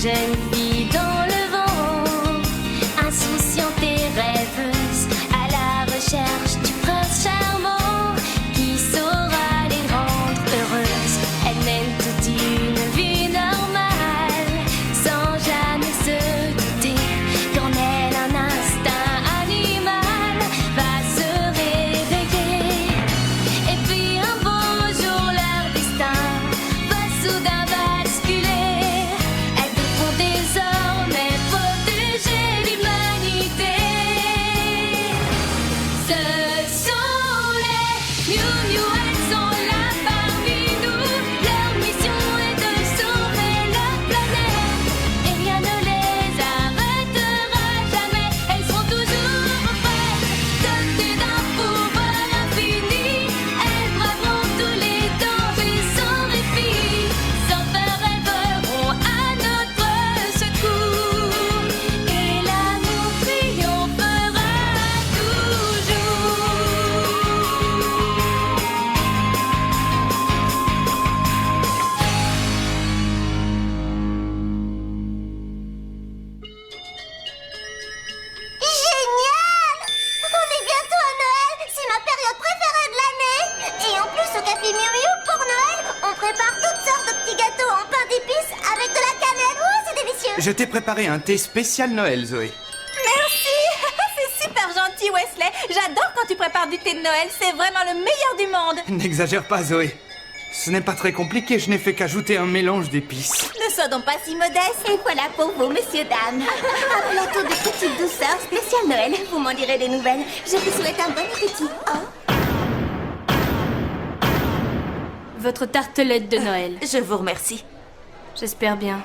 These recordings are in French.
jeune fille dans le vent, insouciante et rêveuse, à la recherche du prince charmant qui saura les rendre heureuses. Elle mène toute une vie normale, sans jamais se douter qu'en elle un instinct animal va se réveiller. Et puis un beau jour leur destin va soudain basculer. Elles devront désormais protéger l'humanité. Ce sont les Miou Miou, elles sont là parmi nous. Leur mission est de sauver la planète et rien ne les arrêtera jamais. Elles seront toujours prêtes, dotées d'un pouvoir infini. Elles braveront tous les dangers sans répit. Sans peur, elles voleront à notre secours et l'amour triomphera toujours. Génial! On est bientôt à Noël, c'est ma période préférée de l'année. Et en plus, au Café Miu Miu, pour Noël, on prépare toutes sortes de petits gâteaux en pain d'épices avec de la cannelle. Oh, c'est délicieux! Je t'ai préparé un thé spécial Noël, Zoé. Merci. C'est super gentil, Wesley. J'adore quand tu prépares du thé de Noël. C'est vraiment le meilleur du monde. N'exagère pas, Zoé. Ce n'est pas très compliqué, je n'ai fait qu'ajouter un mélange d'épices. Ne sois donc pas si modeste. Et voilà pour vous, messieurs, dames. Un plateau de petites douceurs spécial Noël. Vous m'en direz des nouvelles. Je vous souhaite un bon appétit. Oh. Votre tartelette de Noël. Je vous remercie. J'espère bien.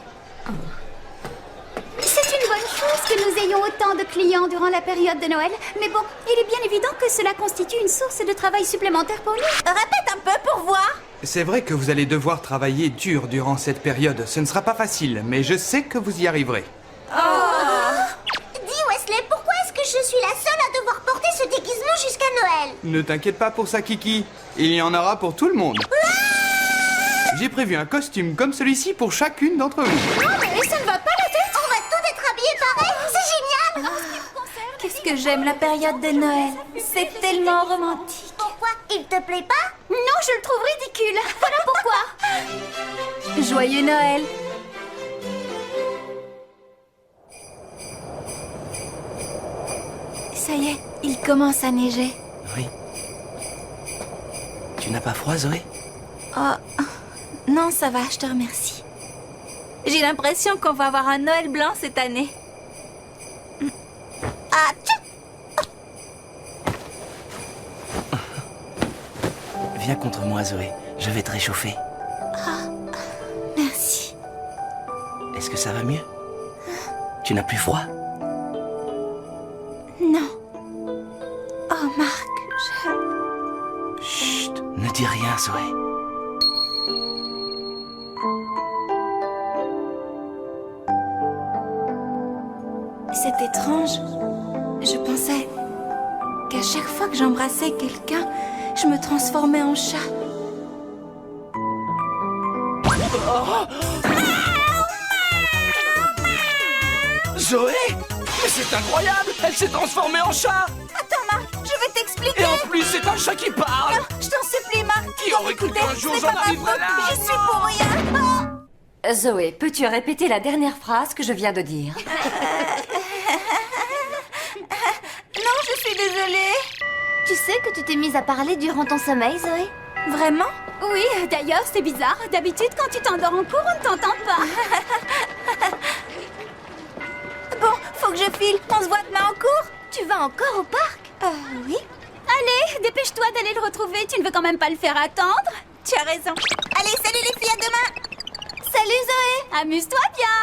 C'est une bonne chose que nous ayons autant de clients durant la période de Noël. Mais bon, il est bien évident que cela constitue une source de travail supplémentaire pour nous. Répète un peu pour voir. C'est vrai que vous allez devoir travailler dur durant cette période. Ce ne sera pas facile, mais je sais que vous y arriverez. Dis, Wesley, pourquoi est-ce que je suis la seule à devoir porter ce déguisement jusqu'à Noël? Ne t'inquiète pas pour ça, Kiki. Il y en aura pour tout le monde. J'ai prévu un costume comme celui-ci pour chacune d'entre vous. Non, mais ça ne va pas la tête. On va tous être habillés pareil. C'est génial. Qu'est-ce que j'aime la période de Noël. C'est tellement romantique. Pourquoi? Il te plaît pas? Non, je le trouve ridicule. Voilà pourquoi. Joyeux Noël. Ça y est, il commence à neiger. Oui. Tu n'as pas froid, Zoé? Oh, non, ça va, je te remercie. J'ai l'impression qu'on va avoir un Noël blanc cette année. Ah, tchou! Viens contre moi, Zoé. Je vais te réchauffer. Merci. Est-ce que ça va mieux? Tu n'as plus froid? Non. Oh, Marc, Chut, ne dis rien, Zoé. c'est étrange. Je pensais qu'à chaque fois que j'embrassais quelqu'un, je me transformais en chat. Zoé! Mais c'est incroyable! Elle s'est transformée en chat! Attends, Marc, je vais t'expliquer. Et en plus, c'est un chat qui parle! Non, je t'en supplie, Marc. Qui aurait cru qu'un jour c'est j'en pas ma arriverais faute, là? J'y suis pour rien. Zoé, peux-tu répéter la dernière phrase que je viens de dire? Non, je suis désolée. Tu sais que tu t'es mise à parler durant ton sommeil, Zoé? Vraiment? Oui, d'ailleurs, c'est bizarre. D'habitude, quand tu t'endors en cours, on ne t'entend pas. Bon, faut que je file. On se voit demain en cours? Tu vas encore au parc? Oui. Allez, dépêche-toi d'aller le retrouver. Tu ne veux quand même pas le faire attendre. Tu as raison. Allez, salut les filles, à demain. Salut Zoé. Amuse-toi bien.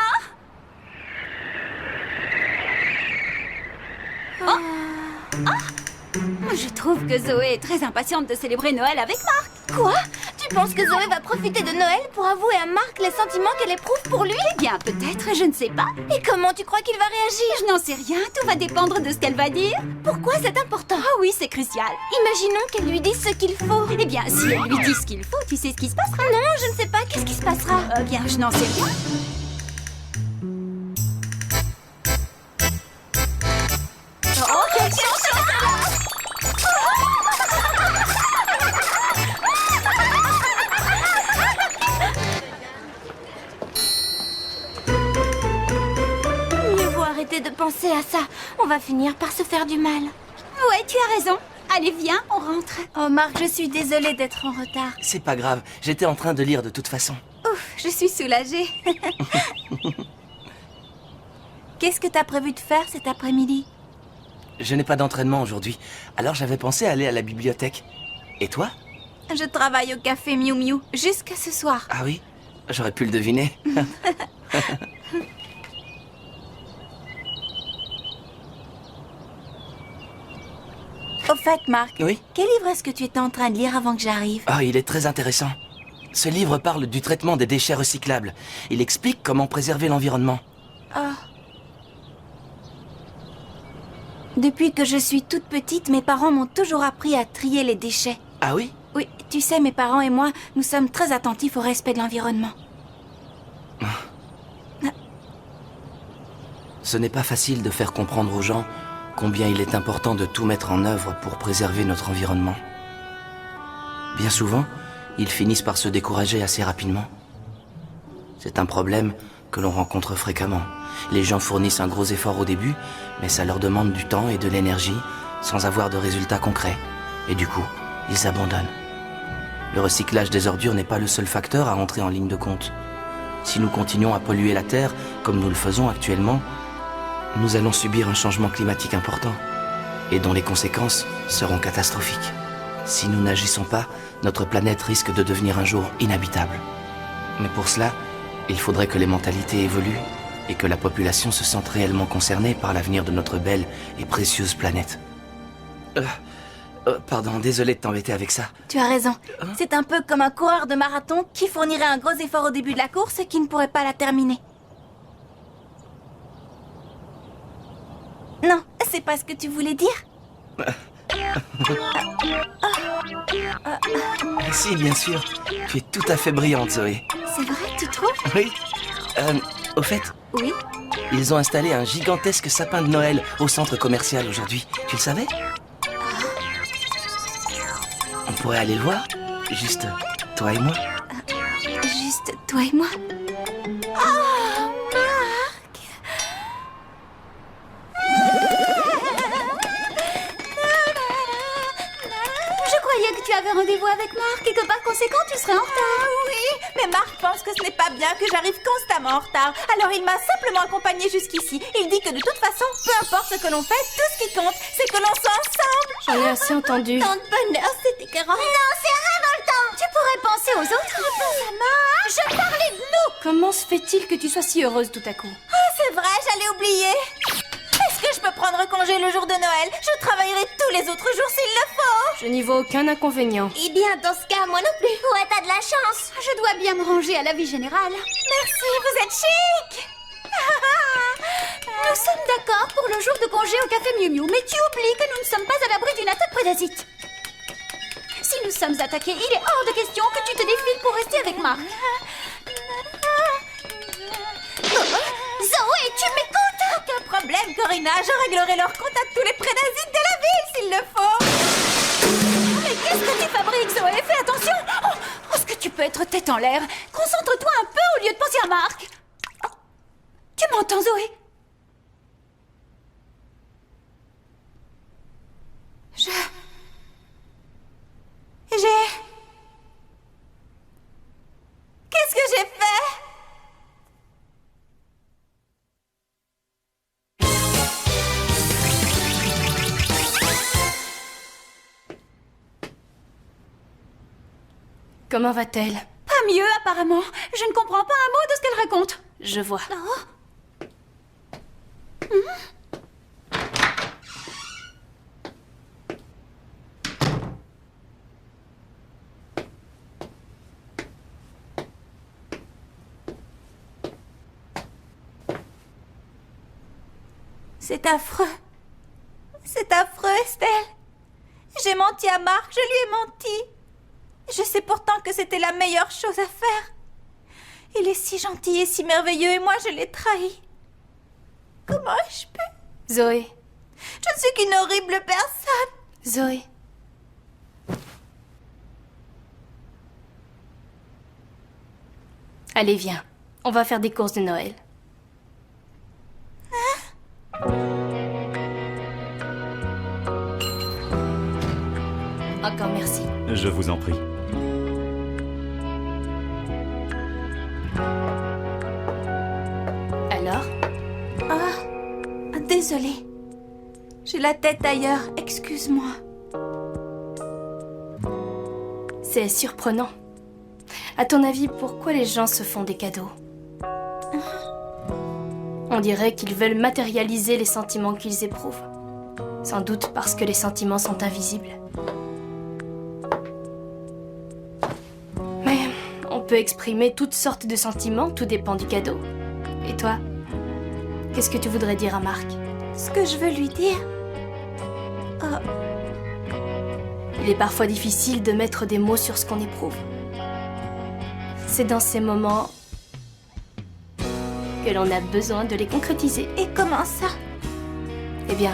Je trouve que Zoé est très impatiente de célébrer Noël avec Marc. Quoi? Tu penses que Zoé va profiter de Noël pour avouer à Marc les sentiments qu'elle éprouve pour lui? Eh bien, peut-être, je ne sais pas. Et comment tu crois qu'il va réagir? Je n'en sais rien, tout va dépendre de ce qu'elle va dire. Pourquoi c'est important? Ah oui, c'est crucial. Imaginons qu'elle lui dise ce qu'il faut. Eh bien, si elle lui dit ce qu'il faut, tu sais ce qui se passera. Non, je ne sais pas. Qu'est-ce qui se passera? Eh bien, je n'en sais rien. arrêter de penser à ça. On va finir par se faire du mal. Ouais, tu as raison. Allez, viens, on rentre. Oh Marc, je suis désolée d'être en retard. C'est pas grave, j'étais en train de lire de toute façon. Ouf, je suis soulagée. Qu'est-ce que t'as prévu de faire cet après-midi? Je n'ai pas d'entraînement aujourd'hui, alors j'avais pensé aller à la bibliothèque. Et toi? Je travaille au café Miu Miu jusqu'à ce soir. Ah oui? J'aurais pu le deviner. Au fait, Marc, Oui? quel livre est-ce que tu étais en train de lire avant que j'arrive? Ah, il est très intéressant. Ce livre parle du traitement des déchets recyclables. Il explique comment préserver l'environnement. Oh. Depuis que je suis toute petite, mes parents m'ont toujours appris à trier les déchets. Ah oui? Oui, tu sais, mes parents et moi, nous sommes très attentifs au respect de l'environnement. Ce n'est pas facile de faire comprendre aux gens combien il est important de tout mettre en œuvre pour préserver notre environnement. Bien souvent, ils finissent par se décourager assez rapidement. C'est un problème que l'on rencontre fréquemment. Les gens fournissent un gros effort au début, mais ça leur demande du temps et de l'énergie sans avoir de résultats concrets. Et du coup, ils abandonnent. Le recyclage des ordures n'est pas le seul facteur à entrer en ligne de compte. Si nous continuons à polluer la Terre, comme nous le faisons actuellement, nous allons subir un changement climatique important, et dont les conséquences seront catastrophiques. Si nous n'agissons pas, notre planète risque de devenir un jour inhabitable. Mais pour cela, il faudrait que les mentalités évoluent et que la population se sente réellement concernée par l'avenir de notre belle et précieuse planète. Pardon, désolé de t'embêter avec ça. Tu as raison. C'est un peu comme un coureur de marathon qui fournirait un gros effort au début de la course et qui ne pourrait pas la terminer. Non, c'est pas ce que tu voulais dire. Si, bien sûr. Tu es tout à fait brillante, Zoé. C'est vrai, tu trouves? Oui. Au fait, Oui. ils ont installé un gigantesque sapin de Noël au centre commercial aujourd'hui. Tu le savais? On pourrait aller le voir? Juste toi et moi? Juste toi et moi. Oh, Marc! Je croyais que tu avais rendez-vous avec Marc et que par conséquent tu serais en retard. Oui, mais Marc pense que ce n'est pas bien que j'arrive constamment en retard. Alors il m'a simplement accompagnée jusqu'ici. Il dit que de toute façon, peu importe ce que l'on fait, tout ce qui compte, c'est que l'on soit ensemble. J'en ai assez entendu. Tant de bonheur, c'est écœurant. Non, c'est révoltant. Tu pourrais penser aux autres. Je parlais de nous. Comment se fait-il que tu sois si heureuse tout à coup? Ah, c'est vrai, j'allais oublier. Est-ce que je peux prendre congé le jour de Noël? Je travaillerai tous les autres jours s'il le faut. Je n'y vois aucun inconvénient. Eh bien, dans ce cas, moi non plus. Ouais, t'as de la chance. Je dois bien me ranger à la vie générale. Merci, vous êtes chic. Nous sommes d'accord pour le jour de congé au café Miu Miu, mais tu oublies que nous ne sommes pas à l'abri d'une attaque prédasite. Si nous sommes attaqués, il est hors de question que tu te défiles pour rester avec Marc. Zoé, tu m'écoutes? Aucun problème, Corinna. Je réglerai leur compte à tous les prédasites de la ville s'il le faut. Mais qu'est-ce que tu fabriques, Zoé? Fais attention. Oh, est-ce que tu peux être tête en l'air? Concentre-toi un peu au lieu de penser à Marc. Oh, tu m'entends, Zoé? Qu'est-ce que j'ai fait? Comment va-t-elle? Pas mieux, apparemment. Je ne comprends pas un mot de ce qu'elle raconte. Je vois. C'est affreux. C'est affreux, Estelle. J'ai menti à Marc, je lui ai menti. Je sais pourtant que c'était la meilleure chose à faire. Il est si gentil et si merveilleux et moi je l'ai trahi. Comment ai-je pu? Zoé. Je ne suis qu'une horrible personne. Zoé. Allez, viens. On va faire des courses de Noël. D'accord, merci. Je vous en prie. Alors? Ah, désolée. J'ai la tête ailleurs, excuse-moi. C'est surprenant. À ton avis, pourquoi les gens se font des cadeaux? On dirait qu'ils veulent matérialiser les sentiments qu'ils éprouvent. Sans doute parce que les sentiments sont invisibles. Mais on peut exprimer toutes sortes de sentiments, tout dépend du cadeau. Et toi? Qu'est-ce que tu voudrais dire à Marc? Ce que je veux lui dire... Il est parfois difficile de mettre des mots sur ce qu'on éprouve. C'est dans ces moments que l'on a besoin de les concrétiser. Et comment ça? Eh bien,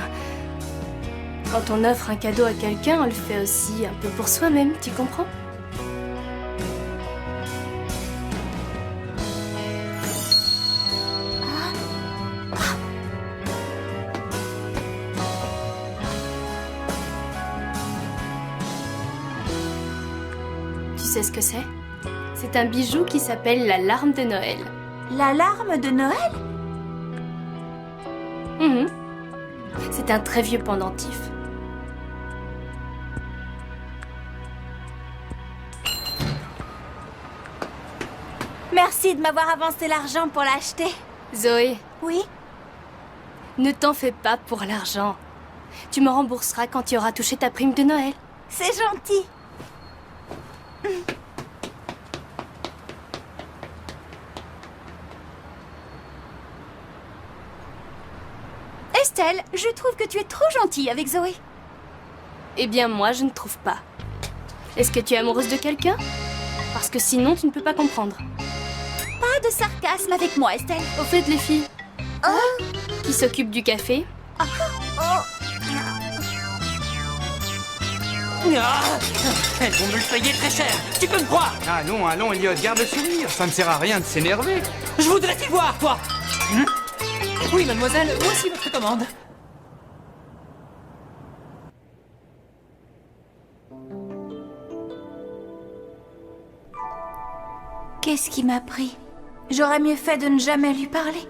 quand on offre un cadeau à quelqu'un, on le fait aussi un peu pour soi-même, tu comprends? Tu sais ce que c'est? C'est un bijou qui s'appelle la larme de Noël. La larme de Noël? Mhm. C'est un très vieux pendentif. Merci de m'avoir avancé l'argent pour l'acheter. Zoé, Oui? ne t'en fais pas pour l'argent. Tu me rembourseras quand tu auras touché ta prime de Noël. C'est gentil. Estelle, je trouve que tu es trop gentille avec Zoé. Eh bien, moi, je ne trouve pas. Est-ce que tu es amoureuse de quelqu'un? Parce que sinon, tu ne peux pas comprendre. Pas de sarcasme avec moi, Estelle. Au fait, les filles, qui s'occupe du café? Elles vont me le payer très cher. Tu peux me croire? Allons, allons, Elliot, garde le sourire. Ça ne sert à rien de s'énerver. Je voudrais t'y voir, toi. Oui, mademoiselle, voici votre commande. Qu'est-ce qui m'a pris? J'aurais mieux fait de ne jamais lui parler.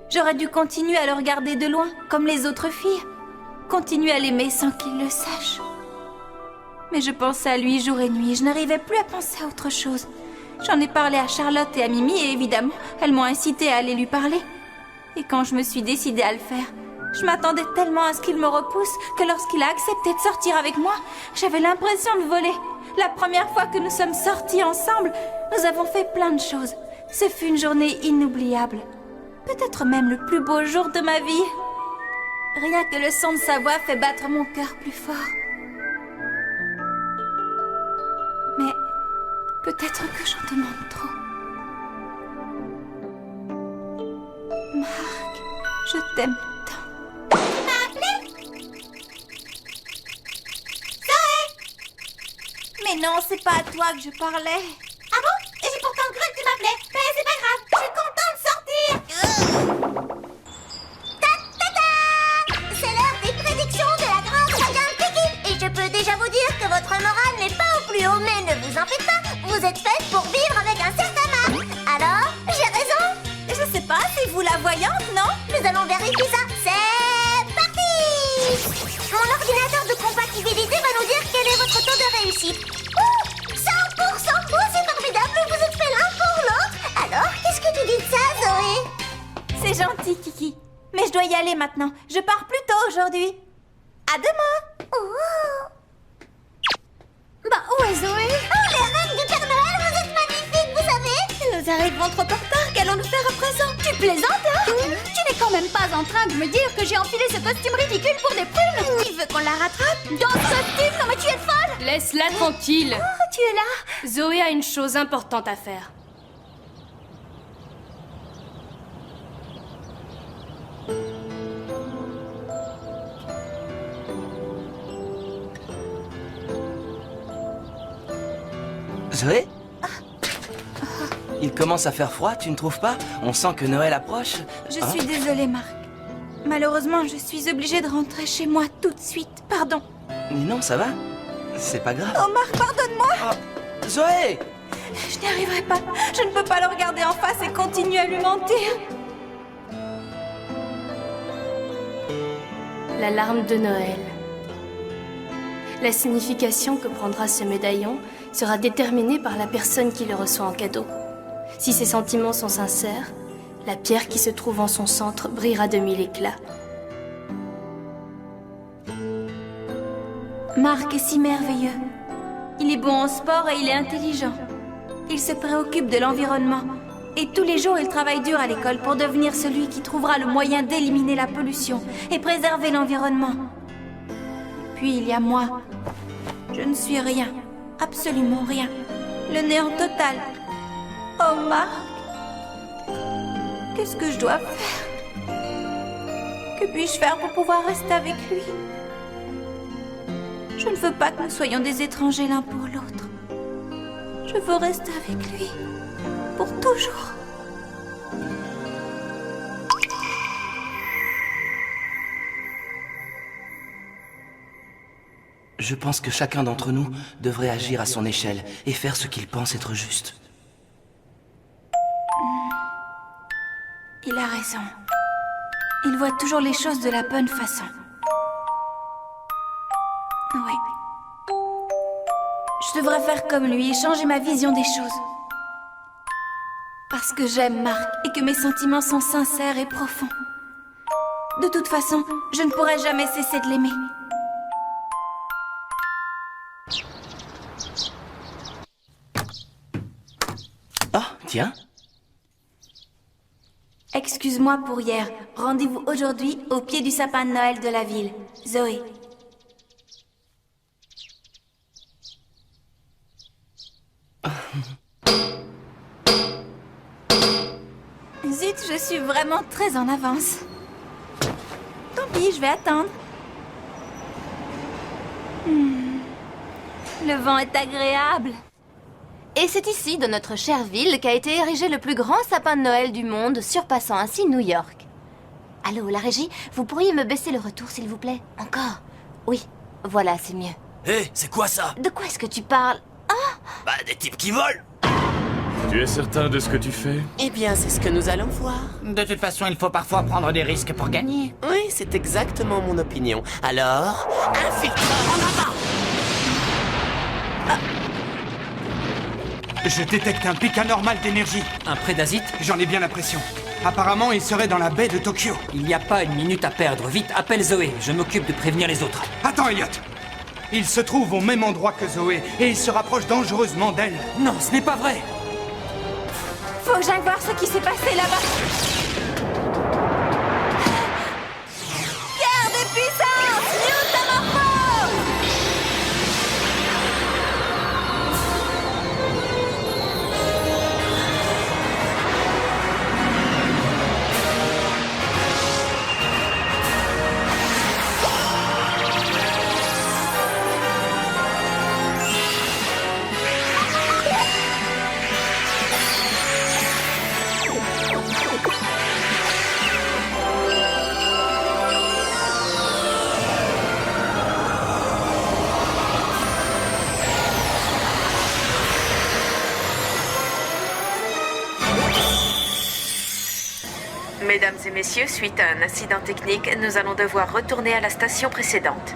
J'aurais dû continuer à le regarder de loin, comme les autres filles. Continuer à l'aimer sans qu'il le sache. Mais je pensais à lui jour et nuit, je n'arrivais plus à penser à autre chose. J'en ai parlé à Charlotte et à Mimi et évidemment, elles m'ont incité à aller lui parler. Et quand je me suis décidée à le faire, je m'attendais tellement à ce qu'il me repousse que lorsqu'il a accepté de sortir avec moi, j'avais l'impression de voler. La première fois que nous sommes sortis ensemble, nous avons fait plein de choses. Ce fut une journée inoubliable. Peut-être même le plus beau jour de ma vie. Rien que le son de sa voix fait battre mon cœur plus fort. Mais peut-être que j'en demande trop. Marc, je t'aime tant. Mais non, c'est pas à toi que je parlais. Ah bon? Et j'ai pourtant cru que tu m'appelais. Mais c'est pas grave, je suis contente de sortir. C'est l'heure des prédictions de la grande saga Kiki. Et je peux déjà vous dire que votre morale n'est pas au plus haut, mais ne vous en faites pas. Vous êtes faite pour vivre avec un certain Marc. Alors, j'ai raison? Je sais pas, c'est vous la voyante, non? Nous allons vérifier ça. C'est parti! Mon ordinateur de compatibilité va nous dire quel est votre taux de réussite. 100%! Oh, c'est formidable, vous êtes fait l'un pour l'autre. Alors, qu'est-ce que tu dis de ça, Zoé? C'est gentil, Kiki. Mais je dois y aller maintenant. Je pars plus tôt aujourd'hui. À demain! Oh, Bah, où est Zoé? les reines du Père Noël, vous êtes magnifiques, vous savez! Nous arrivons trop en retard, qu'allons-nous faire à présent? Tu plaisantes, hein? Tu n'es quand même pas en train de me dire que j'ai enfilé ce costume ridicule pour des prunes? Tu veux qu'on la rattrape? Dans ce costume? Non mais tu es folle! Laisse-la tranquille. Oh, tu es là? Zoé a une chose importante à faire. Zoé? Il commence à faire froid, tu ne trouves pas? On sent que Noël approche. Je Hein? suis désolée, Marc. Malheureusement, je suis obligée de rentrer chez moi tout de suite. Pardon. Mais non, ça va. C'est pas grave. Oh, Marc, pardonne-moi. Oh, Zoé! Je n'y arriverai pas. Je ne peux pas le regarder en face et continuer à lui mentir. La larme de Noël. La signification que prendra ce médaillon sera déterminée par la personne qui le reçoit en cadeau. Si ses sentiments sont sincères, la pierre qui se trouve en son centre brillera de mille éclats. Marc est si merveilleux. Il est bon en sport et il est intelligent. Il se préoccupe de l'environnement. Et tous les jours, il travaille dur à l'école pour devenir celui qui trouvera le moyen d'éliminer la pollution et préserver l'environnement. Puis il y a moi. Je ne suis rien. Absolument rien. Le néant total. Oh, Marc. Qu'est-ce que je dois faire? Que puis-je faire pour pouvoir rester avec lui? Je ne veux pas que nous soyons des étrangers l'un pour l'autre. Je veux rester avec lui. Pour toujours. Je pense que chacun d'entre nous devrait agir à son échelle et faire ce qu'il pense être juste. Il a raison. Il voit toujours les choses de la bonne façon. Oui. Je devrais faire comme lui et changer ma vision des choses. Parce que j'aime Marc et que mes sentiments sont sincères et profonds. De toute façon, je ne pourrai jamais cesser de l'aimer. Ah, tiens. Excuse-moi pour hier. Rendez-vous aujourd'hui au pied du sapin de Noël de la ville. Zoé. Zut, je suis vraiment très en avance. Tant pis, je vais attendre. Le vent est agréable. Et c'est ici, dans notre chère ville, qu'a été érigé le plus grand sapin de Noël du monde, surpassant ainsi New York. Allô, la régie, vous pourriez me baisser le retour, s'il vous plaît? Encore? Oui, voilà, c'est mieux. Hé, c'est quoi ça? De quoi est-ce que tu parles? Bah, des types qui volent! Tu es certain de ce que tu fais? Eh bien, c'est ce que nous allons voir. De toute façon, il faut parfois prendre des risques pour gagner. Oui, c'est exactement mon opinion. Alors, infiltreur en avant! Je détecte un pic anormal d'énergie. Un prédasite? J'en ai bien l'impression. Apparemment, il serait dans la baie de Tokyo. Il n'y a pas une minute à perdre. Vite, appelle Zoé. Je m'occupe de prévenir les autres. Attends, Elliot. Il se trouve au même endroit que Zoé et il se rapproche dangereusement d'elle. Non, ce n'est pas vrai. Faut que j'aille voir ce qui s'est passé là-bas. Guerre des puissances! Mutamorpho! Mesdames et messieurs, suite à un incident technique, nous allons devoir retourner à la station précédente.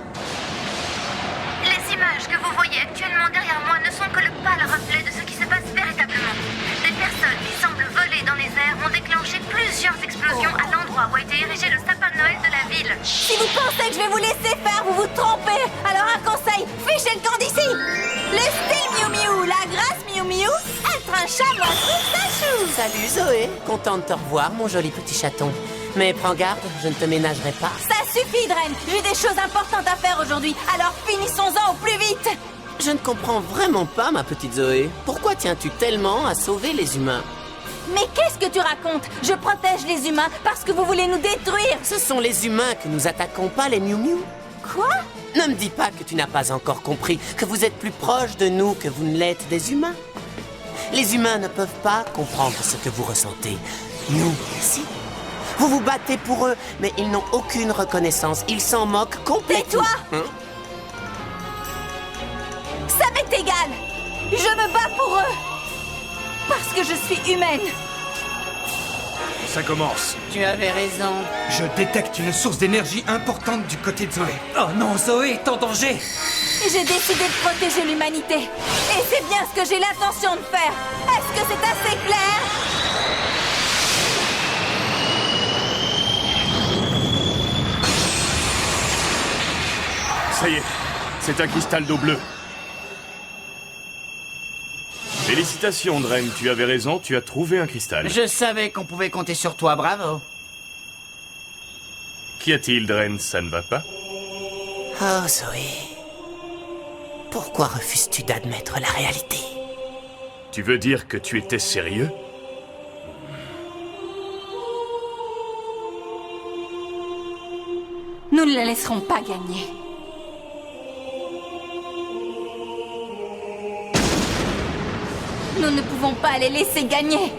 Les images que vous voyez actuellement derrière moi ne sont que le pâle reflet de ce qui se passe véritablement. Des personnes qui semblent voler dans les airs ont déclenché plusieurs explosions à l'endroit où a été érigé le sapin de Noël de la ville. Si vous pensez que je vais vous laisser faire, vous vous trompez. Alors un conseil, fichez le camp d'ici. Le style Miu Miu, la grâce Miu Miu, être un chamois trouve sa chou. Salut Zoé, content de te revoir, mon joli petit chaton. Mais prends garde, je ne te ménagerai pas. Ça suffit, Dren. J'ai des choses importantes à faire aujourd'hui, alors finissons-en au plus vite. Je ne comprends vraiment pas, ma petite Zoé. Pourquoi tiens-tu tellement à sauver les humains? Mais qu'est-ce que tu racontes? Je protège les humains parce que vous voulez nous détruire. Ce sont les humains que nous attaquons, pas les Miu Miu. Quoi? Ne me dis pas que tu n'as pas encore compris que vous êtes plus proche de nous que vous ne l'êtes des humains. Les humains ne peuvent pas comprendre ce que vous ressentez. Nous, si. Vous vous battez pour eux, mais ils n'ont aucune reconnaissance. Ils s'en moquent complètement. Tais-toi! m'est égal. Je me bats pour eux. Parce que je suis humaine. Ça commence. Tu avais raison. Je détecte une source d'énergie importante du côté de Zoé. Oh non, Zoé est en danger. J'ai décidé de protéger l'humanité. Et c'est bien ce que j'ai l'intention de faire. Est-ce que c'est assez clair? Ça y est, c'est un cristal d'eau bleue. Félicitations, Dren, tu avais raison, tu as trouvé un cristal. Je savais qu'on pouvait compter sur toi, bravo. Qu'y a-t-il, Dren? Ça ne va pas? Oh, Zoé. Pourquoi refuses-tu d'admettre la réalité? Tu veux dire que tu étais sérieux? Nous ne la laisserons pas gagner. Nous ne pouvons pas les laisser gagner.